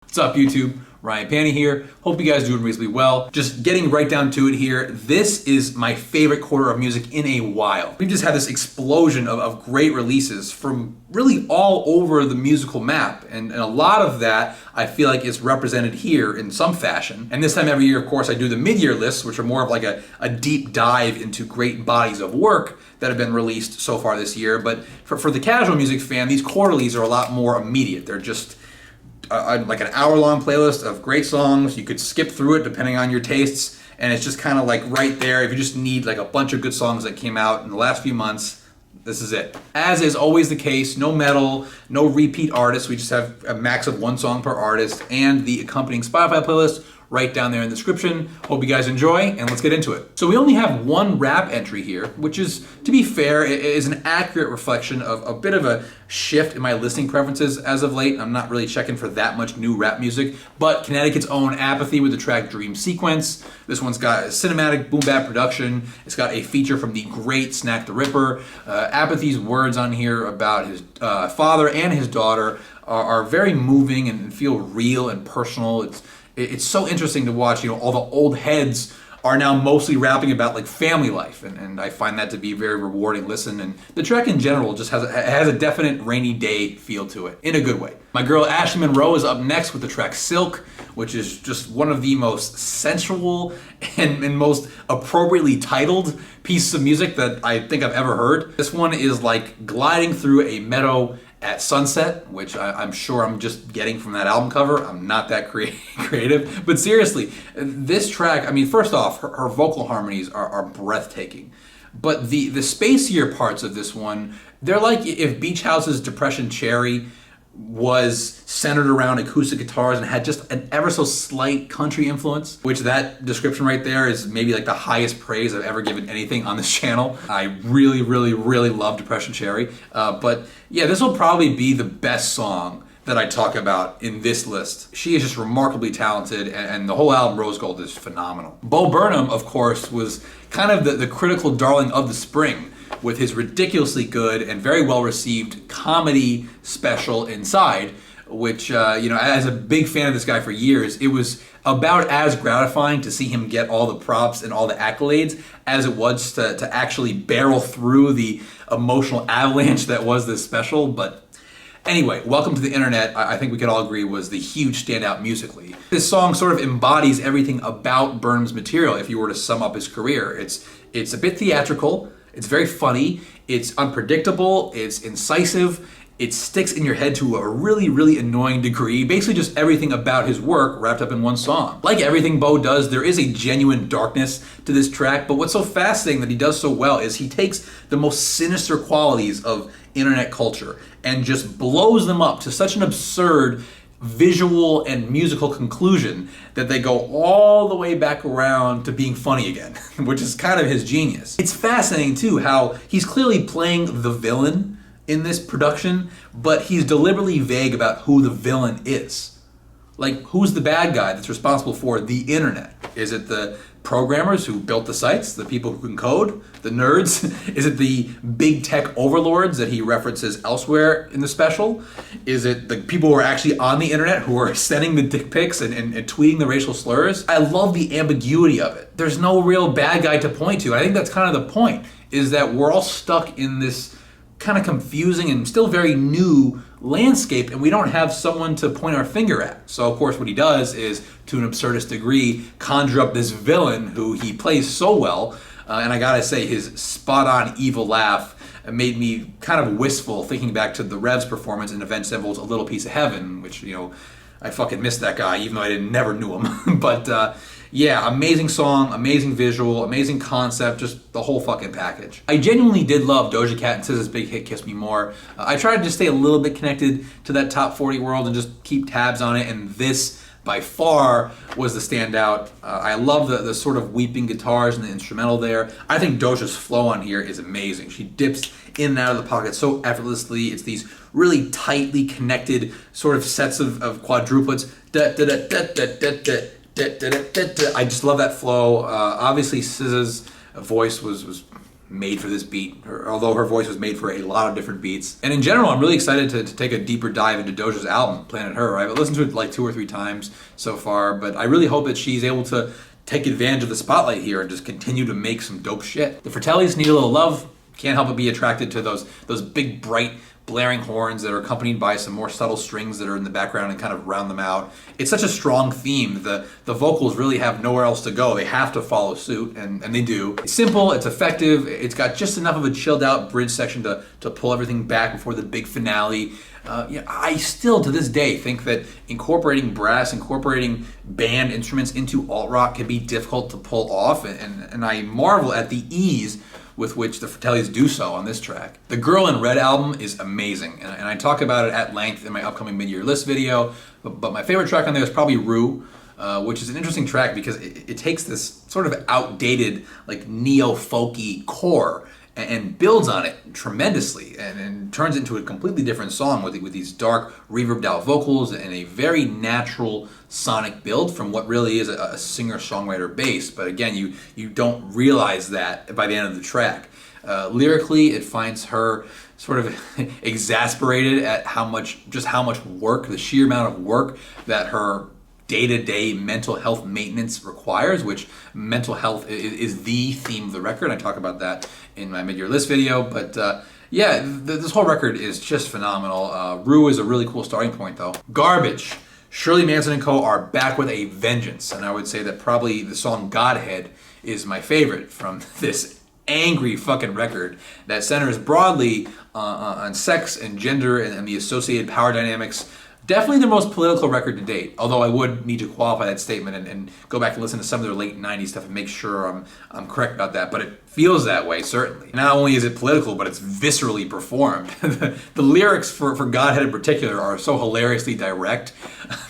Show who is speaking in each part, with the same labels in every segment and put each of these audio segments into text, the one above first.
Speaker 1: What's up, YouTube? Ryan Panny here. Hope you guys are doing reasonably well. Just getting right down to it here. This is my favorite quarter of music in a while. We've just had this explosion of great releases from really all over the musical map. And a lot of that I feel like is represented here in some fashion. And this time every year, of course, I do the mid-year lists, which are more of like a deep dive into great bodies of work that have been released so far this year. But for the casual music fan, these quarterlies are a lot more immediate. They're just like an hour-long playlist of great songs. You could skip through it depending on your tastes, and it's just kind of like right there. If you just need like a bunch of good songs that came out in the last few months, this is it. As is always the case, no metal, no repeat artists. We just have a max of one song per artist and the accompanying Spotify playlist right down there in the description. Hope you guys enjoy, and let's get into it. So we only have one rap entry here, which is, to be fair, is an accurate reflection of a bit of a shift in my listening preferences as of late. I'm not really checking for that much new rap music, but Connecticut's own Apathy with the track Dream Sequence. This one's got a cinematic boom bap production. It's got a feature from the great Snack the Ripper. Apathy's words on here about his father and his daughter are very moving and feel real and personal. It's so interesting to watch, all the old heads are now mostly rapping about like family life, and I find that to be a very rewarding listen. And the track in general just has a definite rainy day feel to it, in a good way. My girl Ashley Monroe is up next with the track Silk, which is just one of the most sensual and most appropriately titled pieces of music that I think I've ever heard. This one is like gliding through a meadow at sunset, which I'm sure I'm just getting from that album cover. I'm not that creative, but seriously, this track, I mean, first off, her vocal harmonies are breathtaking, but the spacier parts of this one, they're like if Beach House's Depression Cherry was centered around acoustic guitars and had just an ever so slight country influence, which that description right there is maybe like the highest praise I've ever given anything on this channel. I really, really, really love Depression Cherry. But yeah, this will probably be the best song that I talk about in this list. She is just remarkably talented, and the whole album, Rose Gold, is phenomenal. Bo Burnham, of course, was kind of the critical darling of the spring with his ridiculously good and very well-received comedy special Inside, which, as a big fan of this guy for years, it was about as gratifying to see him get all the props and all the accolades as it was to actually barrel through the emotional avalanche that was this special. But anyway, Welcome to the Internet, I think we could all agree, was the huge standout musically. This song sort of embodies everything about Burnham's material if you were to sum up his career. It's a bit theatrical, it's very funny, it's unpredictable, it's incisive, it sticks in your head to a really, really annoying degree. Basically just everything about his work wrapped up in one song. Like everything Bo does, there is a genuine darkness to this track, but what's so fascinating that he does so well is he takes the most sinister qualities of internet culture and just blows them up to such an absurd visual and musical conclusion that they go all the way back around to being funny again, which is kind of his genius. It's fascinating too how he's clearly playing the villain in this production, but he's deliberately vague about who the villain is. Like, who's the bad guy that's responsible for the internet? Is it the programmers who built the sites, the people who can code, the nerds? Is it the big tech overlords that he references elsewhere in the special? Is it the people who are actually on the internet who are sending the dick pics and tweeting the racial slurs? I love the ambiguity of it. There's no real bad guy to point to. I think that's kind of the point, is that we're all stuck in this kind of confusing and still very new landscape, and we don't have someone to point our finger at. So of course what he does is, to an absurdist degree, conjure up this villain who he plays so well, and I gotta say his spot-on evil laugh made me kind of wistful thinking back to the Rev's performance in Avenged Sevenfold's A Little Piece of Heaven, which, I fucking missed that guy even though I never knew him. But yeah, amazing song, amazing visual, amazing concept, just the whole fucking package. I genuinely did love Doja Cat and SZA's big hit Kiss Me More. I tried to just stay a little bit connected to that top 40 world and just keep tabs on it, and this by far was the standout. I love the sort of weeping guitars and the instrumental there. I think Doja's flow on here is amazing. She dips in and out of the pocket so effortlessly. It's these really tightly connected sort of sets of quadruplets. I just love that flow. Obviously, SZA's voice was made for this beat, although her voice was made for a lot of different beats. And in general, I'm really excited to take a deeper dive into Doja's album, Planet Her. I've listened to it like 2 or 3 times so far, but I really hope that she's able to take advantage of the spotlight here and just continue to make some dope shit. The Fratellis need a little love. Can't help but be attracted to those big, bright, blaring horns that are accompanied by some more subtle strings that are in the background and kind of round them out. It's such a strong theme. The vocals really have nowhere else to go. They have to follow suit, and they do. It's simple, it's effective, it's got just enough of a chilled out bridge section to pull everything back before the big finale. I still, to this day, think that incorporating brass, incorporating band instruments into alt-rock can be difficult to pull off, and I marvel at the ease with which the Fratellis do so on this track. The Girl in Red album is amazing, and I talk about it at length in my upcoming mid-year list video, but my favorite track on there is probably Rue, which is an interesting track because it takes this sort of outdated, like neo-folky core and builds on it tremendously and turns it into a completely different song with these dark, reverbed out vocals and a very natural sonic build from what really is a singer-songwriter base. But again, you don't realize that by the end of the track. Lyrically, it finds her sort of exasperated at how much work, the sheer amount of work that her day-to-day mental health maintenance requires, which mental health is the theme of the record. I talk about that in my mid-year list video, but this whole record is just phenomenal. Rue is a really cool starting point, though. Garbage. Shirley Manson and Co. are back with a vengeance, and I would say that probably the song Godhead is my favorite from this angry fucking record that centers broadly on sex and gender and the associated power dynamics. Definitely the most political record to date, although I would need to qualify that statement and go back and listen to some of their late 90s stuff and make sure I'm correct about that, but it feels that way, certainly. Not only is it political, but it's viscerally performed. The lyrics for Godhead in particular are so hilariously direct,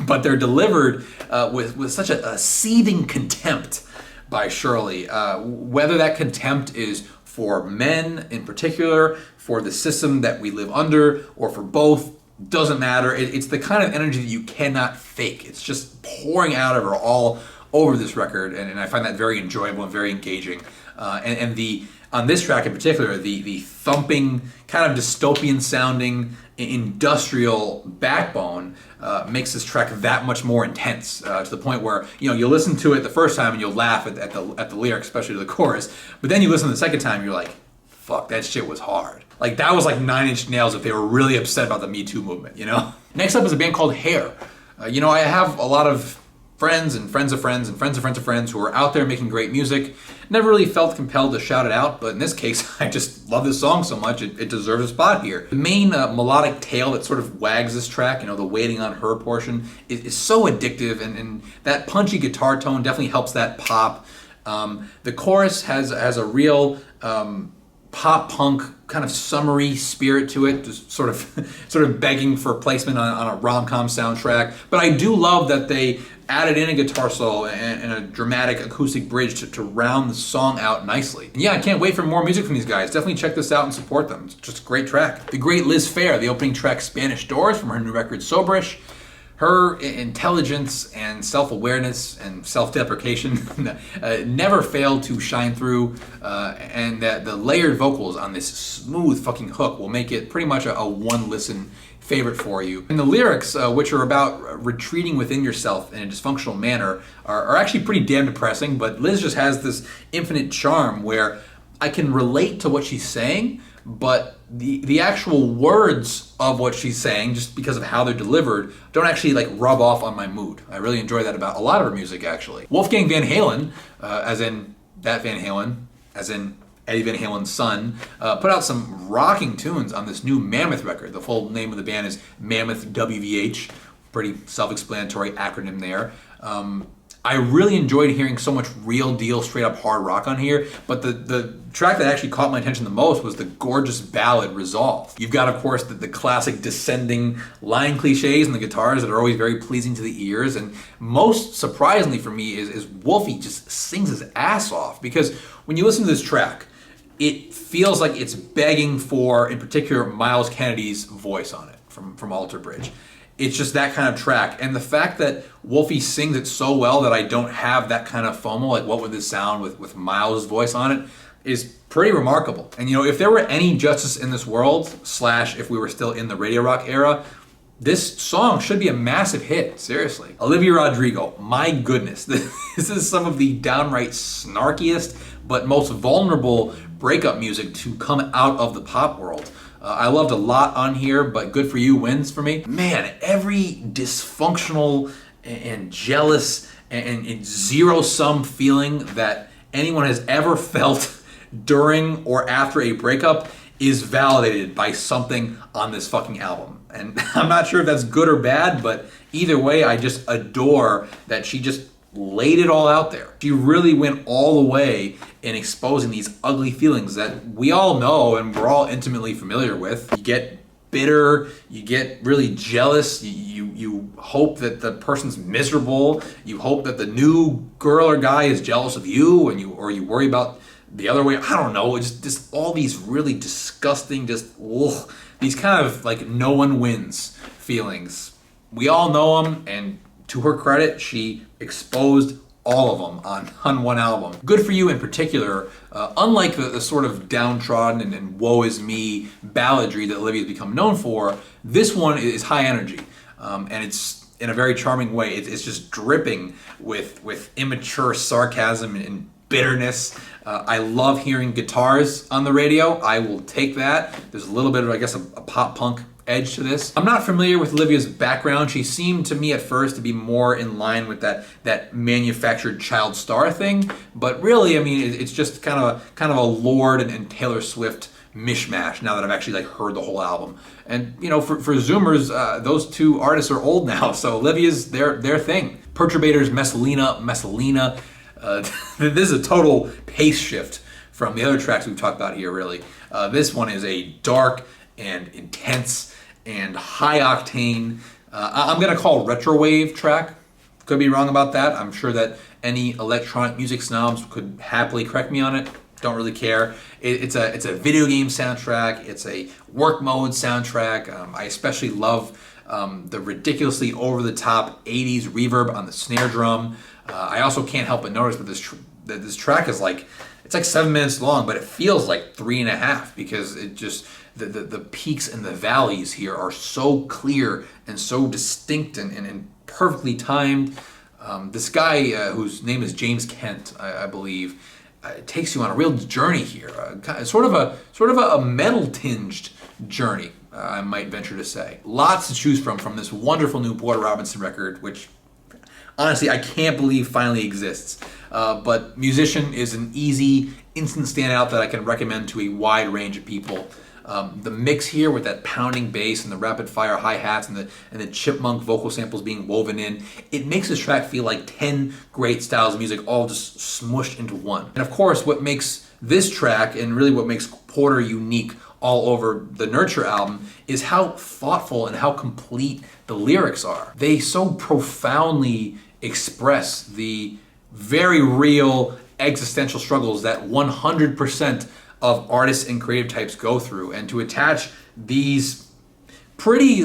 Speaker 1: but they're delivered with such a seething contempt by Shirley. Whether that contempt is for men in particular, for the system that we live under, or for both, doesn't matter. It's the kind of energy that you cannot fake. It's just pouring out of her all over this record, and I find that very enjoyable and very engaging. On this track in particular, the thumping, kind of dystopian sounding industrial backbone makes this track that much more intense, to the point where you'll listen to it the first time and you'll laugh at the lyrics, especially to the chorus, but then you listen the second time and you're like, fuck, that shit was hard. Like, that was like 9 Inch Nails if they were really upset about the Me Too movement, Next up is a band called Hair. I have a lot of friends and friends of friends and friends of friends of friends who are out there making great music. Never really felt compelled to shout it out, but in this case, I just love this song so much, it deserves a spot here. The main melodic tail that sort of wags this track, the waiting on her portion, is so addictive, and that punchy guitar tone definitely helps that pop. The chorus has a real pop punk kind of summery spirit to it, just sort of begging for placement on a rom-com soundtrack. But I do love that they added in a guitar solo and a dramatic acoustic bridge to round the song out nicely. And I can't wait for more music from these guys. Definitely check this out and support them. It's just a great track. The great Liz Phair, the opening track Spanish Doors from her new record Soberish. Her intelligence and self-awareness and self-deprecation never fail to shine through, and that the layered vocals on this smooth fucking hook will make it pretty much a one-listen favorite for you. And the lyrics, which are about retreating within yourself in a dysfunctional manner, are actually pretty damn depressing, but Liz just has this infinite charm where I can relate to what she's saying, but the actual words of what she's saying, just because of how they're delivered, don't actually rub off on my mood. I really enjoy that about a lot of her music, actually. Wolfgang Van Halen, as in that Van Halen, as in Eddie Van Halen's son, put out some rocking tunes on this new Mammoth record. The full name of the band is Mammoth WVH. Pretty self-explanatory acronym there. I really enjoyed hearing so much real deal, straight up hard rock on here, but the track that actually caught my attention the most was the gorgeous ballad Resolve. You've got, of course, the classic descending line cliches and the guitars that are always very pleasing to the ears, and most surprisingly for me is Wolfie just sings his ass off, because when you listen to this track, it feels like it's begging for, in particular, Miles Kennedy's voice on it from Alter Bridge. It's just that kind of track. And the fact that Wolfie sings it so well that I don't have that kind of FOMO, like what would this sound with Miles' voice on it, is pretty remarkable. And if there were any justice in this world, slash if we were still in the radio rock era, this song should be a massive hit, seriously. Olivia Rodrigo, my goodness. This is some of the downright snarkiest but most vulnerable breakup music to come out of the pop world. I loved a lot on here, but Good For You wins for me. Man, every dysfunctional and jealous and zero-sum feeling that anyone has ever felt during or after a breakup is validated by something on this fucking album. And I'm not sure if that's good or bad, but either way, I just adore that she just laid it all out there. She really went all the way in exposing these ugly feelings that we all know and we're all intimately familiar with. You get bitter, you get really jealous, you hope that the person's miserable, you hope that the new girl or guy is jealous of you, and you worry about the other way. I don't know, it's just all these really disgusting, these kind of like no one wins feelings. We all know them, and to her credit, she exposed all of them on one album. Good For You in particular, unlike the sort of downtrodden and woe is me balladry that Olivia's become known for, this one is high energy. And it's in a very charming way. It's just dripping with immature sarcasm and bitterness. I love hearing guitars on the radio. I will take that. There's a little bit of, I guess, a pop punk edge to this. I'm not familiar with Olivia's background. She seemed to me at first to be more in line with that manufactured child star thing, but really, I mean, it's just kind of a Lorde and Taylor Swift mishmash now that I've actually heard the whole album. And for Zoomers, those two artists are old now, so Olivia's their thing. Perturbators, Messalina. This is a total pace shift from the other tracks we've talked about here, really. This one is a dark and intense and high octane, I'm going to call retrowave track. Could be wrong about that. I'm sure that any electronic music snobs could happily correct me on it. Don't really care. It's a video game soundtrack. It's a work mode soundtrack. I especially love the ridiculously over-the-top 80s reverb on the snare drum. I also can't help but notice that this track is it's like 7 minutes long, but it feels like 3.5 because it just the peaks and the valleys here are so clear and so distinct and perfectly timed. This guy whose name is James Kent, I believe, takes you on a real journey here, sort of a metal tinged journey. I might venture to say. Lots to choose from this wonderful new Porter Robinson record, which honestly I can't believe finally exists. But Musician is an easy, instant standout that I can recommend to a wide range of people. The mix here with that pounding bass and the rapid fire hi-hats and the chipmunk vocal samples being woven in, it makes this track feel like 10 great styles of music all just smushed into one. And of course, what makes this track and really what makes Porter unique all over the Nurture album is how thoughtful and how complete the lyrics are. They so profoundly express the very real existential struggles that 100% of artists and creative types go through, and to attach these pretty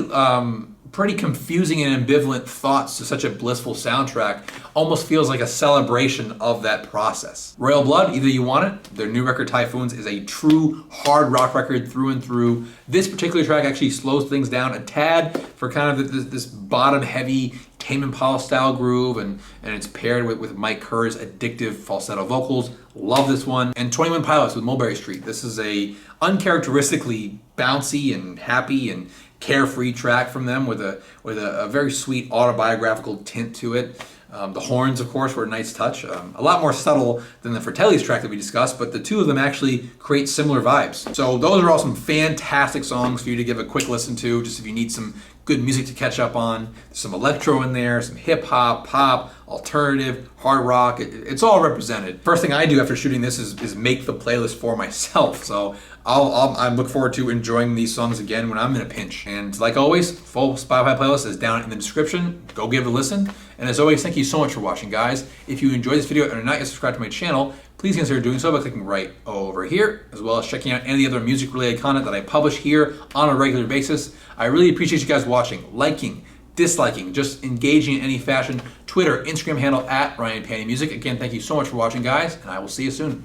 Speaker 1: confusing and ambivalent thoughts to such a blissful soundtrack almost feels like a celebration of that process. Royal Blood, Either You Want It, their new record Typhoons, is a true hard rock record through and through. This particular track actually slows things down a tad for kind of this bottom heavy Tame Impala style groove, and it's paired with Mike Kerr's addictive falsetto vocals. Love this one. And 21 Pilots with Mulberry Street. This is a uncharacteristically bouncy and happy and carefree track from them with a very sweet autobiographical tint to it. The horns, of course, were a nice touch. A lot more subtle than the Fratelli's track that we discussed, but the two of them actually create similar vibes. So those are all some fantastic songs for you to give a quick listen to, just if you need some good music to catch up on. There's some electro in there, some hip hop, pop, alternative, hard rock. It's all represented. First thing I do after shooting this is make the playlist for myself. So I look forward to enjoying these songs again when I'm in a pinch. And like always, full Spotify playlist is down in the description. Go give it a listen. And as always, thank you so much for watching, guys. If you enjoyed this video and are not yet subscribed to my channel, please consider doing so by clicking right over here, as well as checking out any other music-related content that I publish here on a regular basis. I really appreciate you guys watching, liking, disliking, just engaging in any fashion. Twitter, Instagram handle @RyanPannyMusic. Again, thank you so much for watching, guys, and I will see you soon.